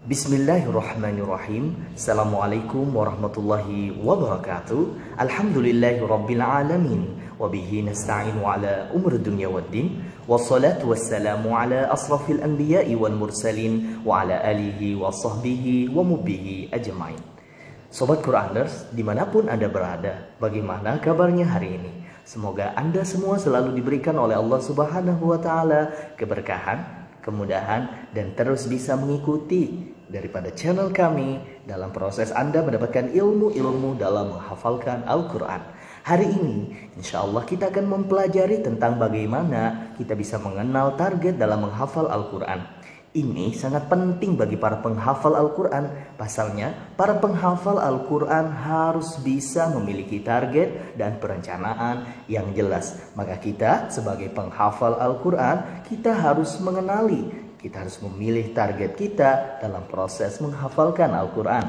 Bismillahirrahmanirrahim. Assalamualaikum warahmatullahi wabarakatuh. Alhamdulillahi rabbil alamin. Wabihi nasta'inu ala umur dunya waddin. Wassalatu wassalamu ala asrafil anbiya'i wal mursalin. Wa ala alihi wa sahbihi wa mubihi ajma'in. Sobat Quraners, dimanapun Anda berada, bagaimana kabarnya hari ini? Semoga Anda semua selalu diberikan oleh Allah Subhanahu wa Ta'ala keberkahan, kemudahan, dan terus bisa mengikuti daripada channel kami dalam proses Anda mendapatkan ilmu-ilmu dalam menghafalkan Al-Quran. Hari ini insya Allah kita akan mempelajari tentang bagaimana kita bisa mengenal target dalam menghafal Al-Quran. Ini sangat penting bagi para penghafal Al-Quran. Pasalnya, para penghafal Al-Quran harus bisa memiliki target dan perencanaan yang jelas. Maka kita sebagai penghafal Al-Quran, kita harus mengenali, kita harus memilih target kita dalam proses menghafalkan Al-Quran.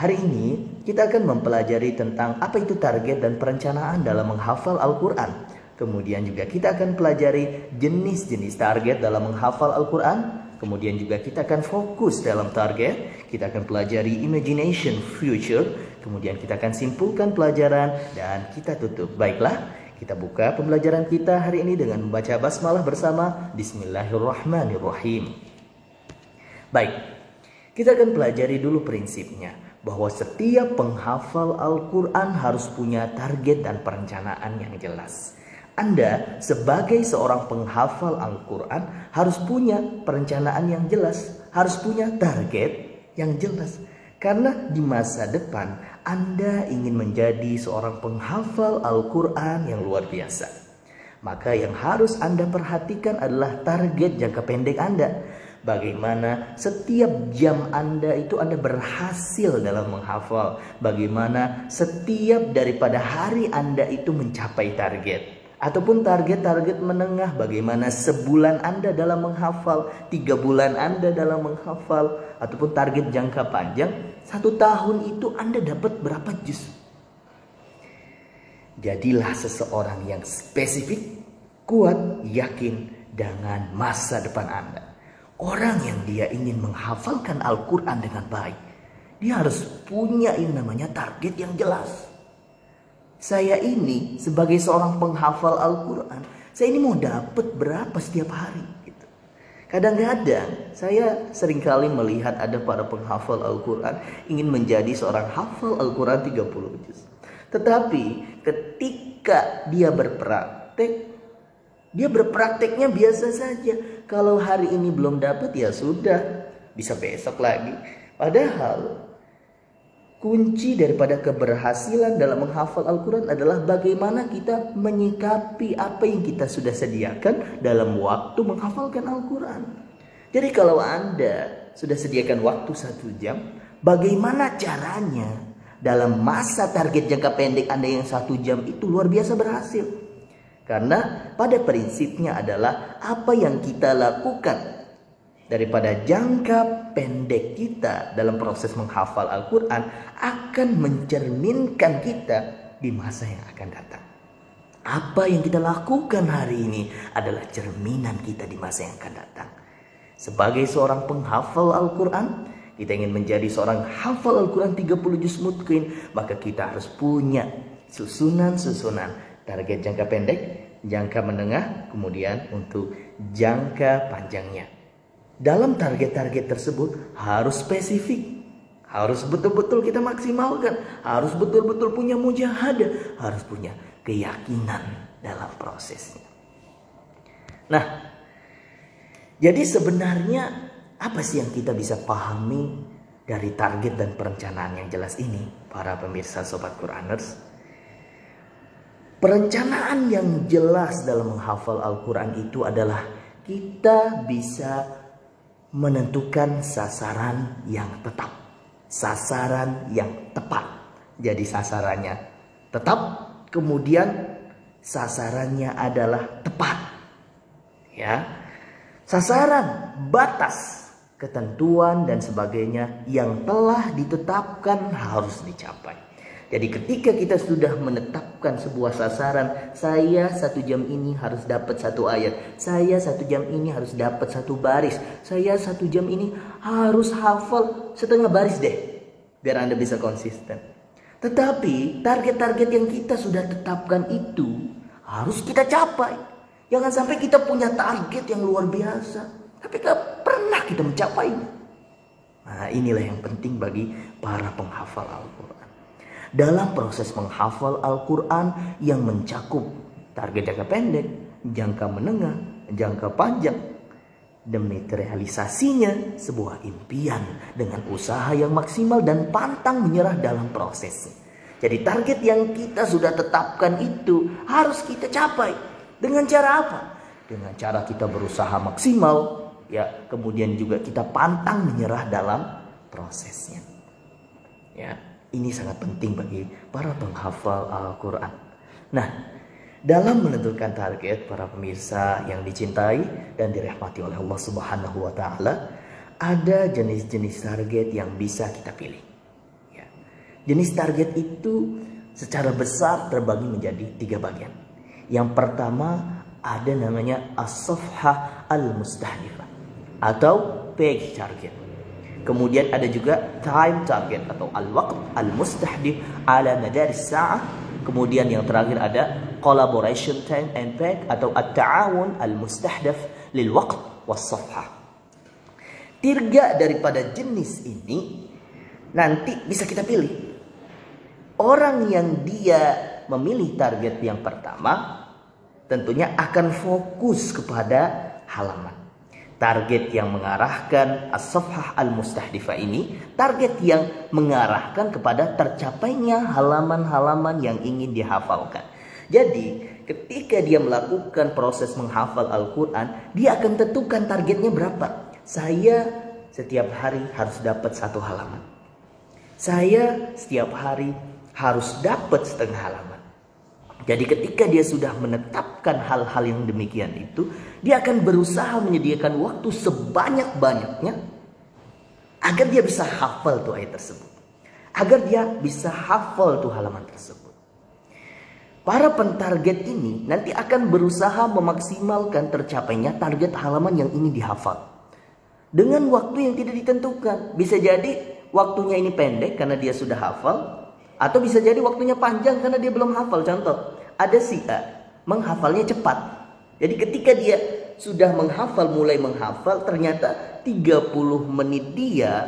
Hari ini kita akan mempelajari tentang apa itu target dan perencanaan dalam menghafal Al-Quran. Kemudian juga kita akan pelajari jenis-jenis target dalam menghafal Al-Quran. Kemudian juga kita akan fokus dalam target, kita akan pelajari imagination future, kemudian kita akan simpulkan pelajaran dan kita tutup. Baiklah, kita buka pembelajaran kita hari ini dengan membaca basmalah bersama. Bismillahirrahmanirrahim. Baik, kita akan pelajari dulu prinsipnya, bahwa setiap penghafal Al-Quran harus punya target dan perencanaan yang jelas. Anda sebagai seorang penghafal Al-Quran harus punya perencanaan yang jelas, harus punya target yang jelas. Karena di masa depan Anda ingin menjadi seorang penghafal Al-Quran yang luar biasa. Maka yang harus Anda perhatikan adalah target jangka pendek Anda. Bagaimana setiap jam Anda itu Anda berhasil dalam menghafal. Bagaimana setiap daripada hari Anda itu mencapai target. Ataupun target-target menengah, bagaimana sebulan Anda dalam menghafal, 3 bulan Anda dalam menghafal, ataupun target jangka panjang, 1 tahun itu Anda dapat berapa juz. Jadilah seseorang yang spesifik, kuat, yakin dengan masa depan Anda. Orang yang dia ingin menghafalkan Al-Quran dengan baik, dia harus punya yang namanya target yang jelas. Saya ini sebagai seorang penghafal Al-Quran, saya ini mau dapat berapa setiap hari gitu. Kadang-kadang saya seringkali melihat ada para penghafal Al-Quran ingin menjadi seorang hafal Al-Quran 30 juz. Tetapi ketika dia berprakteknya biasa saja. Kalau hari ini belum dapat ya sudah, bisa besok lagi. Padahal kunci daripada keberhasilan dalam menghafal Al-Quran adalah bagaimana kita menyikapi apa yang kita sudah sediakan dalam waktu menghafalkan Al-Quran. Jadi kalau Anda sudah sediakan waktu 1 jam, bagaimana caranya dalam masa target jangka pendek Anda yang 1 jam itu luar biasa berhasil. Karena pada prinsipnya adalah apa yang kita lakukan daripada jangka pendek kita dalam proses menghafal Al-Quran akan mencerminkan kita di masa yang akan datang. Apa yang kita lakukan hari ini adalah cerminan kita di masa yang akan datang. Sebagai seorang penghafal Al-Quran, kita ingin menjadi seorang hafal Al-Quran 30 juz mutqin, maka kita harus punya susunan-susunan target jangka pendek, jangka menengah, kemudian untuk jangka panjangnya. Dalam target-target tersebut harus spesifik, harus betul-betul kita maksimalkan, harus betul-betul punya mujahadah, harus punya keyakinan dalam prosesnya. Nah, jadi sebenarnya apa sih yang kita bisa pahami dari target dan perencanaan yang jelas ini, para pemirsa Sobat Quraners? Perencanaan yang jelas dalam menghafal Al-Quran itu adalah kita bisa menentukan sasaran yang tetap, sasaran yang tepat. Jadi sasarannya tetap, kemudian sasarannya adalah tepat. Ya, sasaran, batas, ketentuan dan sebagainya yang telah ditetapkan harus dicapai. Jadi ketika kita sudah menetapkan sebuah sasaran, saya 1 jam ini harus dapat 1 ayat, saya 1 jam ini harus dapat 1 baris, saya 1 jam ini harus hafal setengah baris deh, biar Anda bisa konsisten. Tetapi target-target yang kita sudah tetapkan itu harus kita capai. Jangan sampai kita punya target yang luar biasa, tapi gak pernah kita mencapainya. Nah, inilah yang penting bagi para penghafal Al-Quran. Dalam proses menghafal Al-Quran yang mencakup target jangka pendek, jangka menengah, jangka panjang, demi terrealisasinya sebuah impian dengan usaha yang maksimal dan pantang menyerah dalam prosesnya. Jadi target yang kita sudah tetapkan itu harus kita capai. Dengan cara apa? Dengan cara kita berusaha maksimal, ya, kemudian juga kita pantang menyerah dalam prosesnya. Ya, ini sangat penting bagi para penghafal Al-Quran. Nah, dalam menentukan target, para pemirsa yang dicintai dan dirahmati oleh Allah Subhanahu wa Ta'ala, ada jenis-jenis target yang bisa kita pilih. Ya. Jenis target itu secara besar terbagi menjadi 3 bagian. Yang pertama ada namanya as-safhah al-mustahdifah atau page target. Kemudian ada juga time target atau al-waqt al-mustahdif ala madar as-sa'ah. Kemudian yang terakhir ada collaboration time and page atau at-ta'awun al-mustahdaf lil waqt was-safhah. 3 daripada jenis ini nanti bisa kita pilih. Orang yang dia memilih target yang pertama tentunya akan fokus kepada halaman. Target yang mengarahkan as-safhah al-mustahdifah ini, target yang mengarahkan kepada tercapainya halaman-halaman yang ingin dihafalkan. Jadi, ketika dia melakukan proses menghafal Al-Quran, dia akan tentukan targetnya berapa. Saya setiap hari harus dapat 1 halaman. Saya setiap hari harus dapat setengah halaman. Jadi ketika dia sudah menetapkan hal-hal yang demikian itu, dia akan berusaha menyediakan waktu sebanyak-banyaknya agar dia bisa hafal tuh ayat tersebut. Agar dia bisa hafal tuh halaman tersebut. Para pentarget ini nanti akan berusaha memaksimalkan tercapainya target halaman yang ingin dihafal. Dengan waktu yang tidak ditentukan. Bisa jadi waktunya ini pendek karena dia sudah hafal. Atau bisa jadi waktunya panjang karena dia belum hafal. Contoh, ada si A menghafalnya cepat. Jadi ketika dia sudah mulai menghafal, ternyata 30 menit dia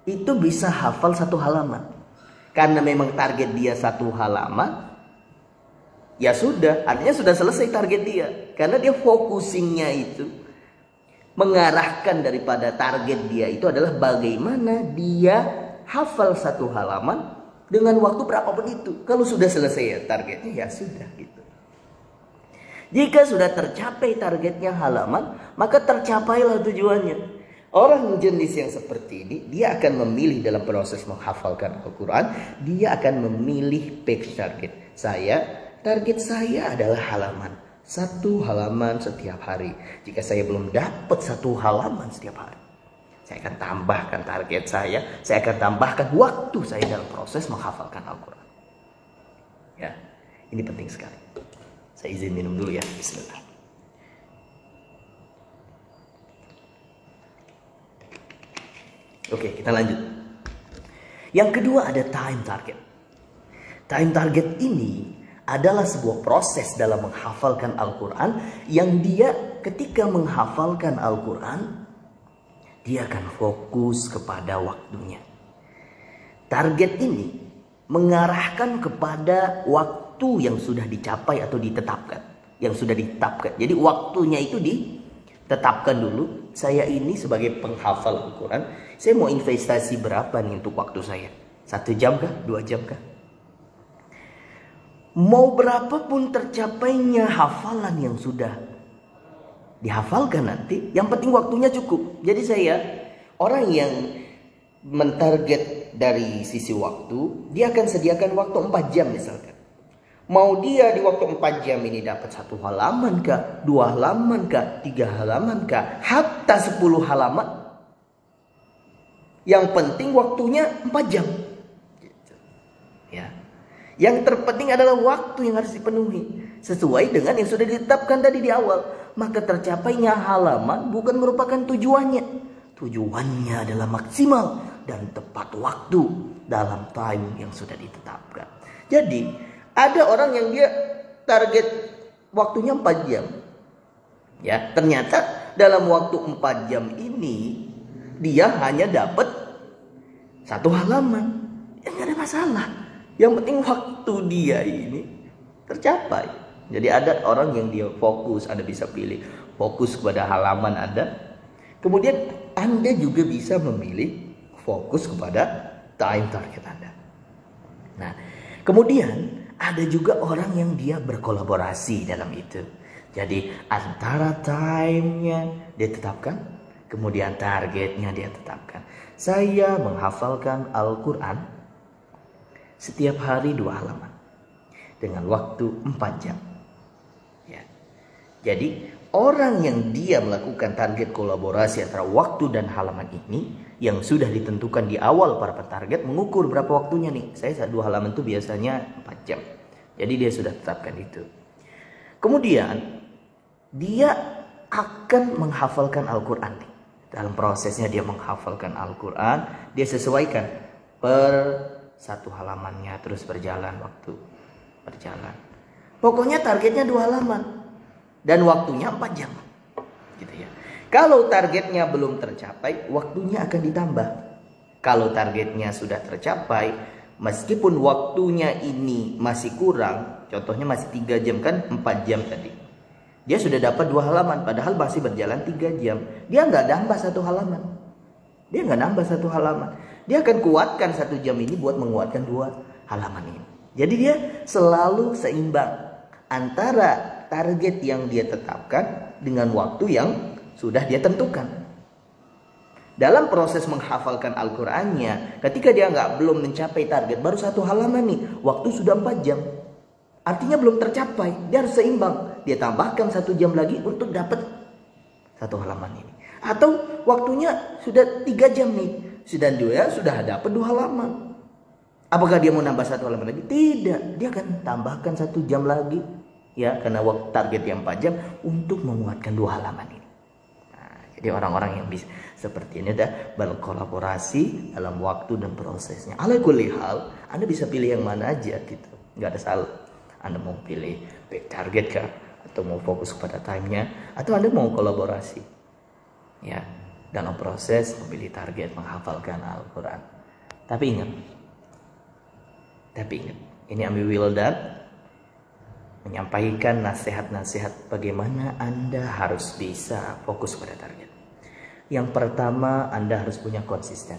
itu bisa hafal 1 halaman. Karena memang target dia 1 halaman, ya sudah, artinya sudah selesai target dia. Karena dia focusingnya itu mengarahkan daripada target dia itu adalah bagaimana dia hafal 1 halaman dengan waktu berapapun itu. Kalau sudah selesai ya targetnya, ya sudah gitu. Jika sudah tercapai targetnya halaman, maka tercapailah tujuannya. Orang jenis yang seperti ini, dia akan memilih dalam proses menghafalkan Al-Quran, dia akan memilih page target. Target saya adalah halaman. 1 halaman setiap hari. Jika saya belum dapat 1 halaman setiap hari, saya akan tambahkan target saya akan tambahkan waktu saya dalam proses menghafalkan Al-Quran. Ya, ini penting sekali. Saya izin minum dulu ya. Bismillah. Oke, kita lanjut. Yang kedua ada time target. Time target ini adalah sebuah proses dalam menghafalkan Al-Quran yang dia ketika menghafalkan Al-Quran, dia akan fokus kepada waktunya. Target ini mengarahkan kepada waktu yang sudah dicapai atau ditetapkan. Yang sudah ditetapkan. Jadi waktunya itu ditetapkan dulu. Saya ini sebagai penghafal Al-Quran, saya mau investasi berapa nih untuk waktu saya? 1 jam kah? 2 jam kah? Mau berapapun tercapainya hafalan yang sudah dihafalkan nanti, yang penting waktunya cukup. Jadi saya orang yang mentarget dari sisi waktu, dia akan sediakan waktu 4 jam misalkan. Mau dia di waktu 4 jam ini dapat 1 halaman kah, 2 halaman kah, 3 halaman kah, hatta 10 halaman. Yang penting waktunya 4 jam. Yang terpenting adalah waktu yang harus dipenuhi sesuai dengan yang sudah ditetapkan tadi di awal. Maka tercapainya halaman bukan merupakan tujuannya. Tujuannya adalah maksimal dan tepat waktu dalam time yang sudah ditetapkan. Jadi ada orang yang dia target waktunya 4 jam. Ya, ternyata dalam waktu 4 jam ini dia hanya dapat 1 halaman. Ya nggak ada masalah. Yang penting waktu dia ini tercapai. Jadi ada orang yang dia fokus, Anda bisa pilih fokus kepada halaman Anda. Kemudian Anda juga bisa memilih fokus kepada time target Anda. Nah, kemudian ada juga orang yang dia berkolaborasi dalam itu. Jadi antara time-nya dia tetapkan, kemudian targetnya dia tetapkan. Saya menghafalkan Al-Quran setiap hari 2 halaman dengan waktu 4 jam. Ya. Jadi orang yang dia melakukan target kolaborasi antara waktu dan halaman ini yang sudah ditentukan di awal para petarget mengukur berapa waktunya nih. Saya 2 halaman itu biasanya 4 jam. Jadi dia sudah tetapkan itu. Kemudian dia akan menghafalkan Al-Quran nih. Dalam prosesnya dia menghafalkan Al-Quran, dia sesuaikan per 1 halamannya, terus berjalan waktu berjalan. Pokoknya targetnya 2 halaman dan waktunya 4 jam. Gitu ya. Kalau targetnya belum tercapai, waktunya akan ditambah. Kalau targetnya sudah tercapai, meskipun waktunya ini masih kurang, contohnya masih 3 jam kan 4 jam tadi. Dia sudah dapat 2 halaman, padahal masih berjalan 3 jam. Dia nggak nambah 1 halaman. Dia nggak nambah 1 halaman. Dia akan kuatkan 1 jam ini buat menguatkan 2 halaman ini. Jadi dia selalu seimbang antara target yang dia tetapkan dengan waktu yang sudah dia tentukan. Dalam proses menghafalkan Al-Qurannya, ketika dia belum mencapai target, baru 1 halaman nih, waktu sudah 4 jam. Artinya belum tercapai, dia harus seimbang. Dia tambahkan 1 jam lagi untuk dapat 1 halaman ini. Atau waktunya sudah 3 jam nih, dia sudah dapat 2 halaman. Apakah dia mau nambah 1 halaman lagi? Tidak, dia akan tambahkan 1 jam lagi. Ya, karena waktu target yang 4 jam untuk menguatkan 2 halaman ini. Nah, jadi orang-orang yang bisa seperti ini dah berkolaborasi dalam waktu dan prosesnya. Ala kulli hal, Anda bisa pilih yang mana aja gitu. Nggak ada salah. Anda mau pilih back target kah? Atau mau fokus pada time-nya? Atau Anda mau kolaborasi? Ya, dalam proses memilih target menghafalkan Al-Quran. Tapi ingat, ini Ami Wildan menyampaikan nasihat-nasihat bagaimana Anda harus bisa fokus pada target. Yang pertama, Anda harus punya konsisten.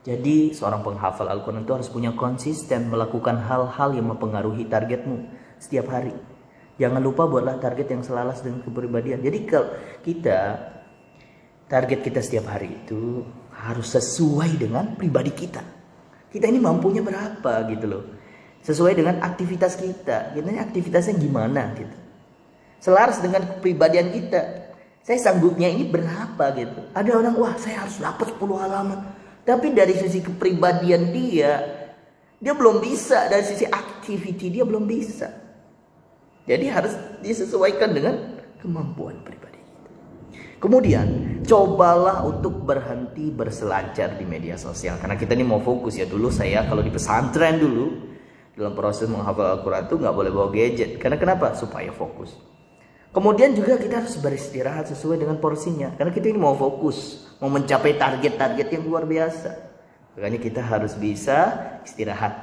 Jadi seorang penghafal Al-Quran itu harus punya konsisten melakukan hal-hal yang mempengaruhi targetmu setiap hari. Jangan lupa buatlah target yang selaras dengan kepribadian. Jadi kalau target kita setiap hari itu harus sesuai dengan pribadi kita. Kita ini mampunya berapa gitu loh. Sesuai dengan aktivitas kita. Kita ini aktivitasnya gimana gitu. Selaras dengan kepribadian kita. Saya sanggupnya ini berapa gitu. Ada orang, wah saya harus dapat 10 halaman. Tapi dari sisi kepribadian dia belum bisa. Dari sisi activity dia belum bisa. Jadi harus disesuaikan dengan kemampuan pribadi. Kemudian cobalah untuk berhenti berselancar di media sosial. Karena kita ini mau fokus ya. Dulu saya kalau di pesantren dulu, dalam proses menghafal Al-Quran itu nggak boleh bawa gadget. Karena kenapa? Supaya fokus. Kemudian juga kita harus beristirahat sesuai dengan porsinya. Karena kita ini mau fokus, mau mencapai target-target yang luar biasa. Makanya kita harus bisa istirahat.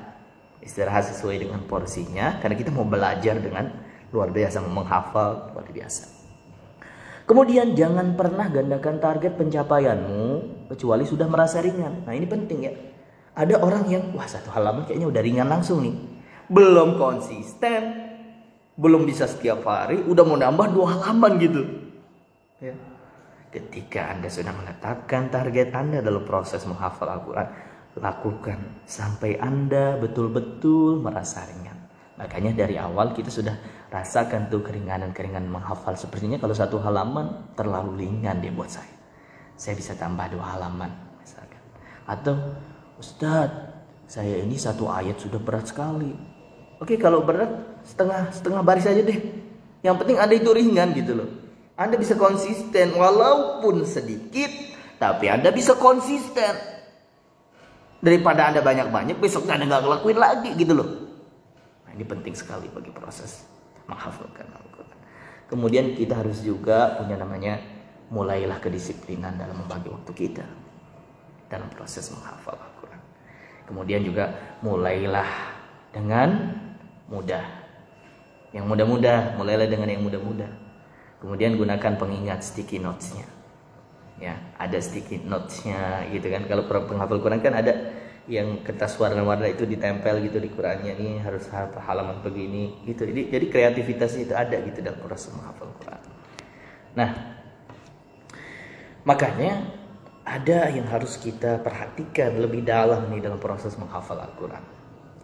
Istirahat sesuai dengan porsinya. Karena kita mau belajar dengan luar biasa, menghafal luar biasa. Kemudian jangan pernah gandakan target pencapaianmu kecuali sudah merasa ringan. Nah ini penting ya. Ada orang yang, wah 1 halaman kayaknya udah ringan langsung nih. Belum konsisten. Belum bisa setiap hari, udah mau nambah 2 halaman gitu. Ya. Ketika Anda sudah menetapkan target Anda dalam proses menghafal Al-Quran, lakukan sampai Anda betul-betul merasa ringan. Makanya dari awal kita sudah rasakan tuh keringanan-keringanan menghafal. Sepertinya kalau 1 halaman terlalu ringan dia buat saya. Saya bisa tambah 2 halaman misalkan. Atau Ustadz, Saya ini satu ayat sudah berat sekali. Oke, kalau berat setengah baris aja deh. Yang penting Anda itu ringan gitu loh. Anda bisa konsisten walaupun sedikit, tapi Anda bisa konsisten. Daripada Anda banyak-banyak, besok Anda nggak ngelakuin lagi gitu loh. Nah, ini penting sekali bagi proses menghafalkan Al-Quran. Kemudian kita harus juga punya namanya, mulailah kedisiplinan dalam membagi waktu kita dalam proses menghafal Al-Quran. Kemudian juga mulailah dengan mudah. Yang mudah-mudah, mulailah dengan yang mudah-mudah. Kemudian gunakan pengingat sticky notes-nya. Ya, ada sticky notes-nya gitu kan. Kalau penghafal Quran kan ada yang kertas warna-warna itu ditempel gitu di Qurannya, nih harus halaman begini gitu. Jadi kreativitasnya itu ada gitu dalam proses menghafal Quran. Nah, makanya ada yang harus kita perhatikan lebih dalam nih dalam proses menghafal Al-Quran.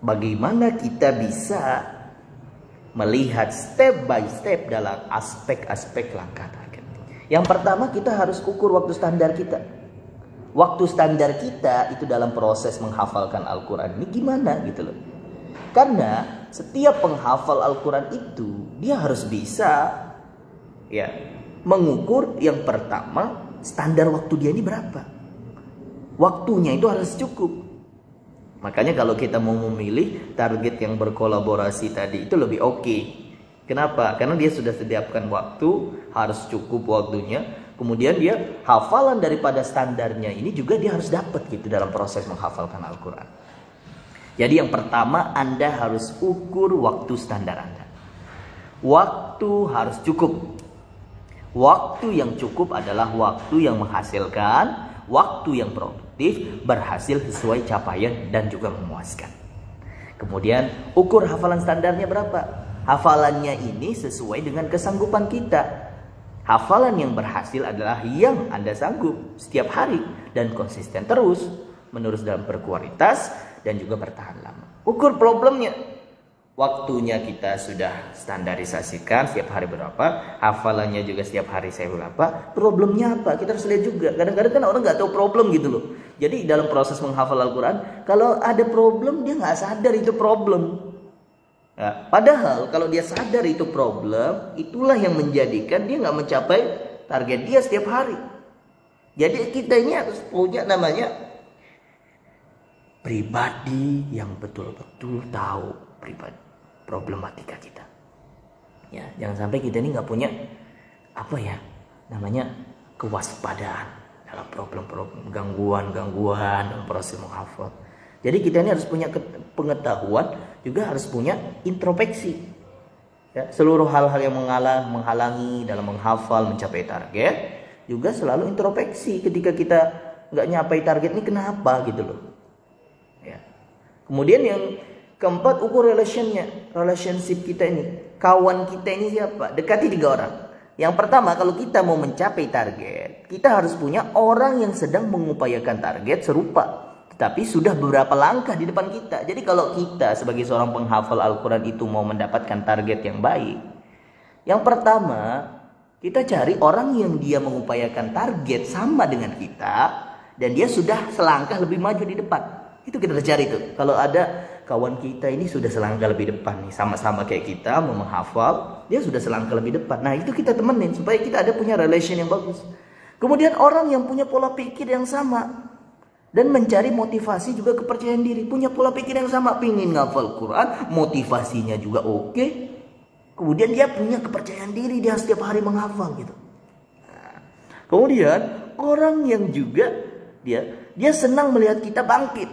Bagaimana kita bisa melihat step by step dalam aspek-aspek langkah target. Yang pertama, kita harus ukur waktu standar kita. Waktu standar kita itu dalam proses menghafalkan Al-Quran ini gimana gitu loh. Karena setiap penghafal Al-Quran itu dia harus bisa ya mengukur yang pertama, standar waktu dia ini berapa. Waktunya itu harus cukup. Makanya kalau kita mau memilih target yang berkolaborasi tadi itu lebih oke. Kenapa? Karena dia sudah sediakan waktu, harus cukup waktunya. Kemudian dia hafalan daripada standarnya ini juga dia harus dapat gitu dalam proses menghafalkan Al-Quran. Jadi yang pertama, Anda harus ukur waktu standar Anda. Waktu harus cukup. Waktu yang cukup adalah waktu yang menghasilkan, waktu yang produktif, berhasil sesuai capaian dan juga memuaskan. Kemudian ukur hafalan standarnya berapa. Hafalannya ini sesuai dengan kesanggupan kita. Hafalan yang berhasil adalah yang Anda sanggup setiap hari dan konsisten terus, menerus dalam berkualitas dan juga bertahan lama. Ukur problemnya. Waktunya kita sudah standarisasikan setiap hari berapa, hafalannya juga setiap hari saya berapa. Problemnya apa? Kita harus lihat juga. Kadang-kadang kan orang nggak tahu problem gitu loh. Jadi dalam proses menghafal Al-Quran, kalau ada problem dia nggak sadar itu problem. Ya, padahal kalau dia sadar itu problem, itulah yang menjadikan dia nggak mencapai target dia setiap hari. Jadi kita ini harus punya namanya pribadi yang betul-betul tahu problematika kita. Ya, jangan sampai kita ini nggak punya namanya kewaspadaan dalam problem-problem, gangguan dalam proses menghafal. Jadi kita ini harus punya pengetahuan, juga harus punya introspeksi. Ya, seluruh hal-hal yang menghalangi dalam menghafal, mencapai target, juga selalu introspeksi ketika kita nggak nyapai target ini kenapa gitu loh. Ya. Kemudian yang keempat, ukur relationship kita ini. Kawan kita ini siapa? Dekati 3 orang. Yang pertama, kalau kita mau mencapai target, kita harus punya orang yang sedang mengupayakan target serupa, tapi sudah beberapa langkah di depan kita. Jadi kalau kita sebagai seorang penghafal Al-Quran itu mau mendapatkan target yang baik, yang pertama kita cari orang yang dia mengupayakan target sama dengan kita, dan dia sudah selangkah lebih maju di depan. Itu kita cari tuh. Kalau ada kawan kita ini sudah selangkah lebih depan nih, sama-sama kayak kita mau menghafal, dia sudah selangkah lebih depan. Nah itu kita temenin supaya kita ada punya relation yang bagus. Kemudian orang yang punya pola pikir yang sama dan mencari motivasi juga kepercayaan diri, punya pola pikir yang sama, pingin ngafal Quran, motivasinya juga oke. Kemudian dia punya kepercayaan diri, dia setiap hari menghafal gitu. Nah, kemudian orang yang juga dia senang melihat kita bangkit,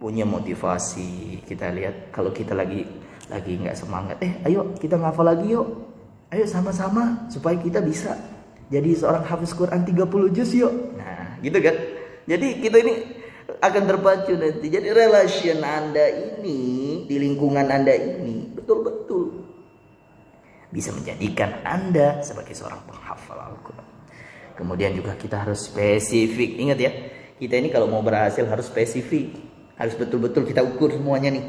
punya motivasi. Kita lihat kalau kita lagi nggak semangat, ayo kita ngafal lagi yuk, ayo sama-sama supaya kita bisa jadi seorang hafiz Quran 30 juz yuk. Nah gitu kan. Jadi kita ini akan terpacu nanti. Jadi relation Anda ini di lingkungan Anda ini betul-betul bisa menjadikan Anda sebagai seorang penghafal Al-Quran. Kemudian juga kita harus spesifik. Ingat ya, kita ini kalau mau berhasil harus spesifik. Harus betul-betul kita ukur semuanya nih.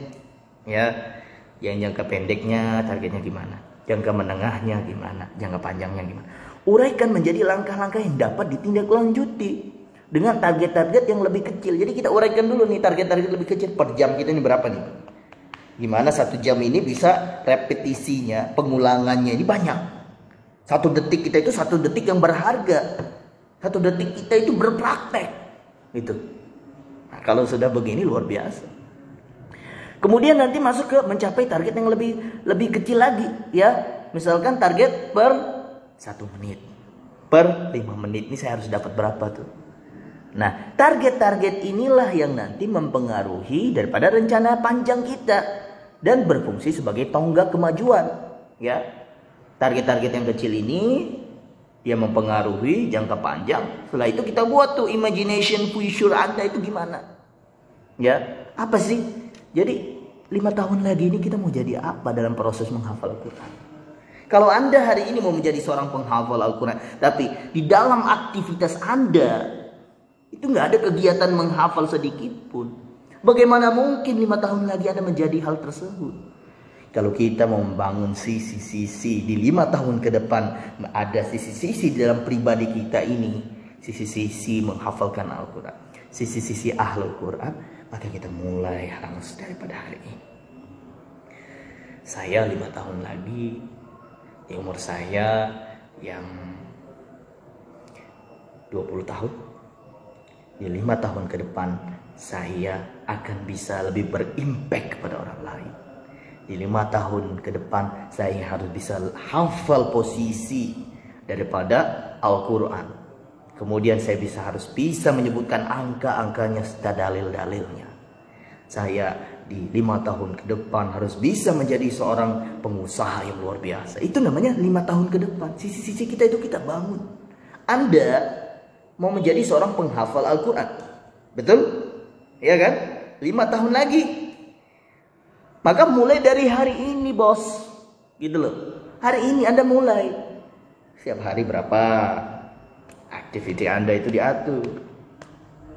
Ya, yang jangka pendeknya targetnya gimana, jangka menengahnya gimana, jangka panjangnya gimana. Uraikan menjadi langkah-langkah yang dapat ditindaklanjuti. dengan target-target yang lebih kecil. Jadi kita uraikan dulu nih target-target lebih kecil. Per jam kita ini berapa nih? Gimana 1 jam ini bisa repetisinya, pengulangannya ini banyak. 1 detik kita itu 1 detik yang berharga. 1 detik kita itu berpraktek. Gitu. Nah, kalau sudah begini luar biasa. Kemudian nanti masuk ke mencapai target yang lebih kecil lagi, ya. Misalkan target per 1 menit. Per 5 menit ini saya harus dapat berapa tuh? Nah, target-target inilah yang nanti mempengaruhi daripada rencana panjang kita dan berfungsi sebagai tonggak kemajuan, ya. Target-target yang kecil ini dia mempengaruhi jangka panjang. Setelah itu kita buat tuh imagination future Anda itu gimana? Ya, apa sih? Jadi 5 tahun lagi ini kita mau jadi apa dalam proses menghafal Al-Quran? Kalau Anda hari ini mau menjadi seorang penghafal Al-Quran, tapi di dalam aktivitas Anda itu nggak ada kegiatan menghafal sedikit pun, bagaimana mungkin 5 tahun lagi Anda menjadi hal tersebut? Kalau kita mau membangun sisi-sisi di 5 tahun ke depan, ada sisi-sisi di dalam pribadi kita ini, sisi-sisi menghafalkan Al-Quran, sisi-sisi ahlul Quran, maka kita mulai harus daripada hari ini. Saya 5 tahun lagi, di umur saya yang 20 tahun, di 5 tahun ke depan saya akan bisa lebih berimpact kepada orang lain. Di 5 tahun ke depan saya harus bisa hafal posisi daripada Al-Quran. Kemudian saya harus bisa menyebutkan angka-angkanya serta dalil-dalilnya. Saya di 5 tahun ke depan harus bisa menjadi seorang pengusaha yang luar biasa. Itu namanya 5 tahun ke depan. Sisi-sisi kita itu kita bangun. Anda mau menjadi seorang penghafal Al-Quran, betul? Ya kan? 5 tahun lagi. Maka mulai dari hari ini, bos. Gitu loh. Hari ini Anda mulai. Setiap hari berapa aktiviti Anda itu diatur.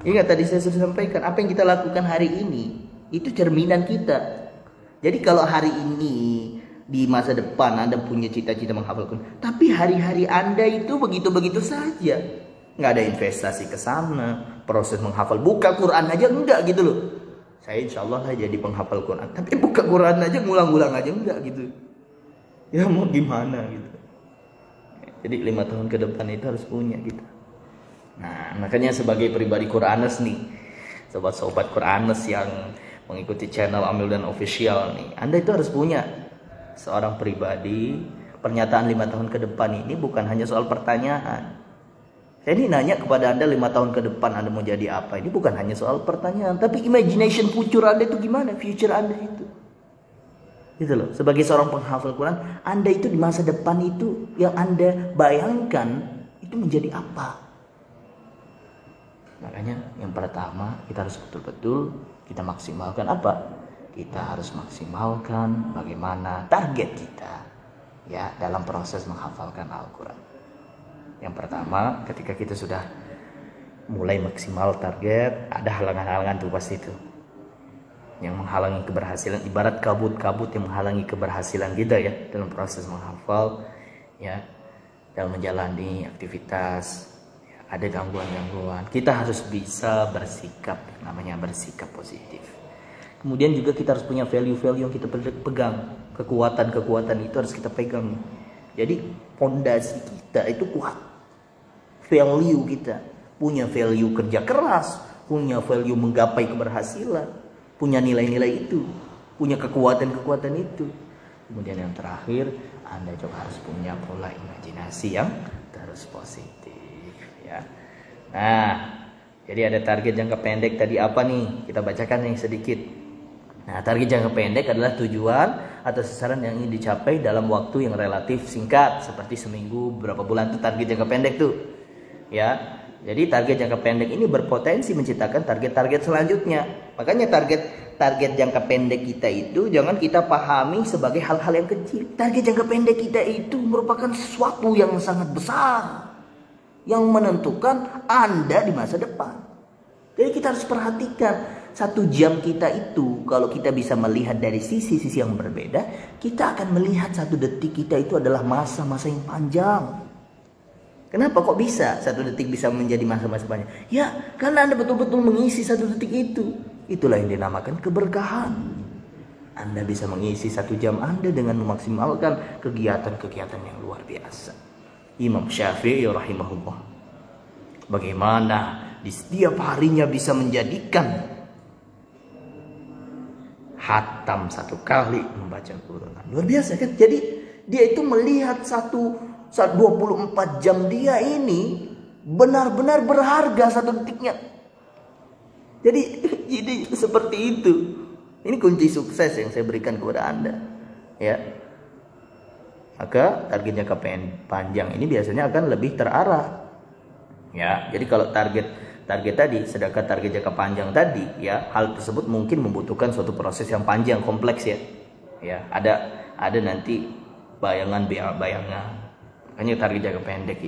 Ingat tadi saya sudah sampaikan, apa yang kita lakukan hari ini itu cerminan kita. Jadi kalau hari ini di masa depan Anda punya cita-cita menghafal Quran, tapi hari-hari Anda itu begitu-begitu saja. Nggak ada investasi ke sana, proses menghafal, buka Quran aja enggak gitu loh. Saya insya Allah jadi penghafal Quran, tapi buka Quran aja ngulang-ngulang aja enggak gitu. Ya mau gimana gitu. Jadi 5 tahun ke depan itu harus punya kita. Nah, makanya sebagai pribadi Quranes nih, sobat-sobat Quranes yang mengikuti channel Amil dan Official nih, Anda itu harus punya seorang pribadi. Pernyataan 5 tahun ke depan ini bukan hanya soal pertanyaan. Saya ini nanya kepada Anda 5 tahun ke depan Anda mau jadi apa. Ini bukan hanya soal pertanyaan, tapi imagination future Anda itu gimana? Future Anda itu. Gitu loh. Sebagai seorang penghafal Quran, Anda itu di masa depan itu yang Anda bayangkan itu menjadi apa? Makanya yang pertama kita harus betul-betul kita maksimalkan apa? Kita harus maksimalkan bagaimana target kita ya dalam proses menghafalkan Al-Quran. Yang pertama, ketika kita sudah mulai maksimal target, ada halangan-halangan tuh pasti itu yang menghalangi keberhasilan, ibarat kabut-kabut yang menghalangi keberhasilan kita ya dalam proses menghafal ya, dalam menjalani aktivitas ya, ada gangguan-gangguan. Kita harus bisa bersikap, namanya bersikap positif. Kemudian juga kita harus punya value-value yang kita pegang, kekuatan-kekuatan itu harus kita pegang. Jadi fondasi kita itu kuat, value kita, punya value kerja keras, punya value menggapai keberhasilan, punya nilai-nilai itu, punya kekuatan-kekuatan itu. Kemudian yang terakhir, Anda juga harus punya pola imajinasi yang terus positif ya. Nah, jadi ada target jangka pendek tadi apa nih? Kita bacakan yang sedikit. Nah, target jangka pendek adalah tujuan atau sasaran yang ingin dicapai dalam waktu yang relatif singkat, seperti seminggu, beberapa bulan, itu target jangka pendek tuh. Ya. Jadi target jangka pendek ini berpotensi menciptakan target-target selanjutnya. Makanya target jangka pendek kita itu jangan kita pahami sebagai hal-hal yang kecil. Target jangka pendek kita itu merupakan sesuatu yang sangat besar, yang menentukan Anda di masa depan. Jadi kita harus perhatikan 1 jam kita itu, kalau kita bisa melihat dari sisi-sisi yang berbeda, kita akan melihat 1 detik kita itu adalah masa-masa yang panjang. Kenapa kok bisa 1 detik bisa menjadi masa-masa panjang? Ya, karena Anda betul-betul mengisi 1 detik itu. Itulah yang dinamakan keberkahan. Anda bisa mengisi 1 jam Anda dengan memaksimalkan kegiatan-kegiatan yang luar biasa. Imam Syafi'i rahimahullah, bagaimana di setiap harinya bisa menjadikan hatam 1 kali membaca Quran. Luar biasa kan? Jadi dia itu melihat 24 jam dia ini benar-benar berharga 1 detiknya. Jadi seperti itu. Ini kunci sukses yang saya berikan kepada Anda. Ya. Maka target jangka panjang ini biasanya akan lebih terarah. Ya, jadi kalau target tadi, sedangkan target jangka panjang tadi, ya, hal tersebut mungkin membutuhkan suatu proses yang panjang, kompleks ya. Ya, ada nanti bayangan. Makanya target jangka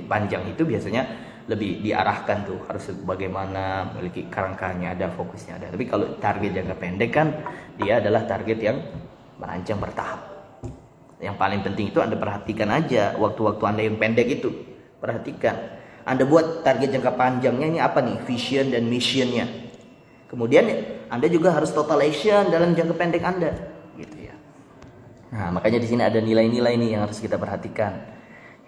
panjang itu biasanya lebih diarahkan tuh, harus bagaimana, memiliki kerangkanya, ada fokusnya ada. Tapi kalau target jangka pendek kan dia adalah target yang merancang bertahap. Yang paling penting itu Anda perhatikan aja waktu-waktu Anda yang pendek itu. Perhatikan. Anda buat target jangka panjangnya ini apa nih? Vision dan missionnya. Kemudian Anda juga harus total action dalam jangka pendek Anda, gitu ya. Nah, makanya di sini ada nilai-nilai nih yang harus kita perhatikan.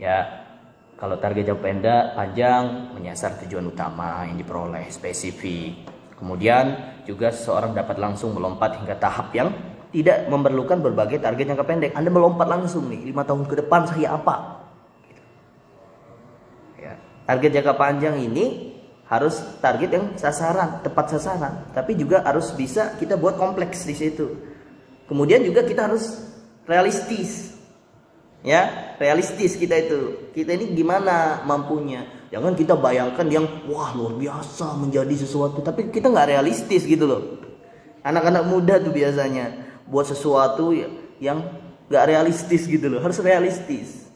Ya, kalau target jangka panjang menyasar tujuan utama yang diperoleh, spesifik. Kemudian juga seseorang dapat langsung melompat hingga tahap yang tidak memerlukan berbagai target jangka pendek. Anda melompat langsung nih, 5 tahun ke depan saya apa? Ya, target jangka panjang ini harus target yang sasaran, tepat sasaran. Tapi juga harus bisa kita buat kompleks di situ. Kemudian juga kita harus realistis. Ya, realistis kita itu. Kita ini gimana mampunya. Jangan kita bayangkan yang wah luar biasa menjadi sesuatu, tapi kita nggak realistis gitu loh. Anak-anak muda tuh biasanya buat sesuatu yang nggak realistis gitu loh. Harus realistis.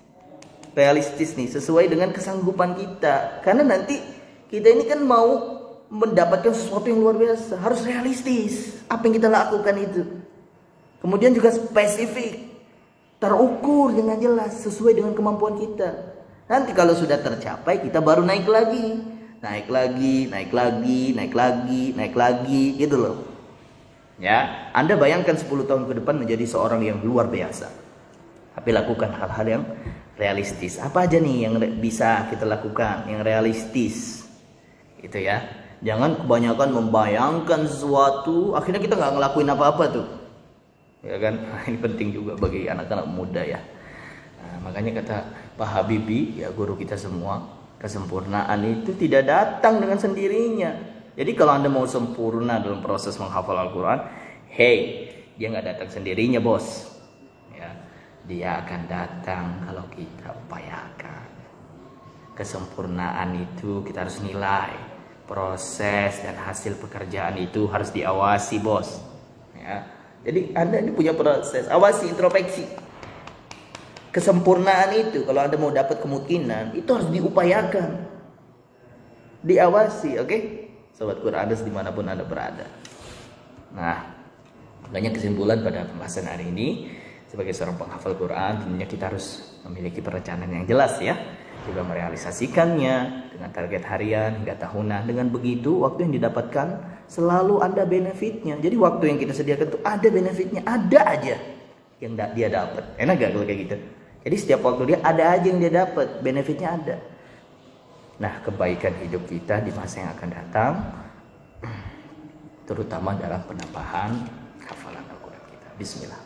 Realistis nih, sesuai dengan kesanggupan kita. Karena nanti kita ini kan mau mendapatkan sesuatu yang luar biasa. Harus realistis apa yang kita lakukan itu. Kemudian juga spesifik, terukur dengan jelas sesuai dengan kemampuan kita. Nanti kalau sudah tercapai kita baru naik lagi gitu loh. Ya, Anda bayangkan 10 tahun ke depan menjadi seorang yang luar biasa. Tapi lakukan hal-hal yang realistis. Apa aja nih yang bisa kita lakukan yang realistis? Gitu ya. Jangan kebanyakan membayangkan sesuatu akhirnya kita nggak ngelakuin apa-apa tuh. Ya kan, ini penting juga bagi anak-anak muda ya. Nah, makanya kata Pak Habibie, ya guru kita semua, kesempurnaan itu tidak datang dengan sendirinya. Jadi kalau Anda mau sempurna dalam proses menghafal Al-Quran, dia nggak datang sendirinya bos. Ya, dia akan datang kalau kita upayakan. Kesempurnaan itu kita harus nilai. Proses dan hasil pekerjaan itu harus diawasi bos. Ya. Jadi Anda ini punya proses, awasi, introspeksi. Kesempurnaan itu kalau Anda mau dapat kemungkinan itu harus diupayakan, diawasi, oke? Sobat Quranis dimanapun Anda berada. Nah, banyak kesimpulan pada pembahasan hari ini. Sebagai seorang penghafal Quran, tentunya kita harus memiliki perencanaan yang jelas ya, juga merealisasikannya dengan target harian hingga tahunan. Dengan begitu waktu yang didapatkan selalu ada benefitnya. Jadi waktu yang kita sediakan itu ada benefitnya, ada aja yang dia dapat. Enak gak kalau kayak gitu? Jadi setiap waktu dia ada aja yang dia dapat, benefitnya ada. Nah, kebaikan hidup kita di masa yang akan datang, terutama dalam penambahan hafalan Al-Quran kita. Bismillah.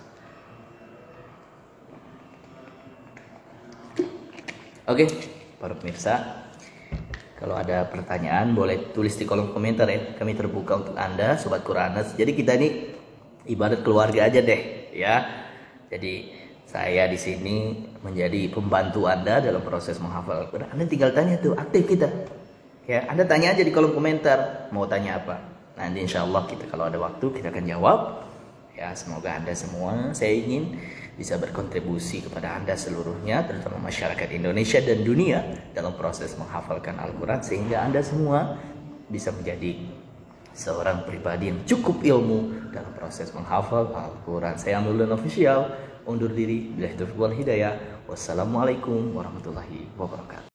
Oke, para pemirsa, kalau ada pertanyaan boleh tulis di kolom komentar ya. Kami terbuka untuk Anda, Sobat Quranas. Jadi kita ini ibarat keluarga aja deh, ya. Jadi saya di sini menjadi pembantu Anda dalam proses menghafal Al-Quran. Anda tinggal tanya tuh, aktif kita. Ya, Anda tanya aja di kolom komentar mau tanya apa. Nanti insya Allah kita kalau ada waktu kita akan jawab. Ya, semoga Anda semua, saya ingin bisa berkontribusi kepada Anda seluruhnya, terutama masyarakat Indonesia dan dunia dalam proses menghafalkan Al-Quran, sehingga Anda semua bisa menjadi seorang pribadi yang cukup ilmu dalam proses menghafal Al-Quran. Saya Amrullah Official, undur diri. Billahi taufiq wal hidayah. Wassalamualaikum warahmatullahi wabarakatuh.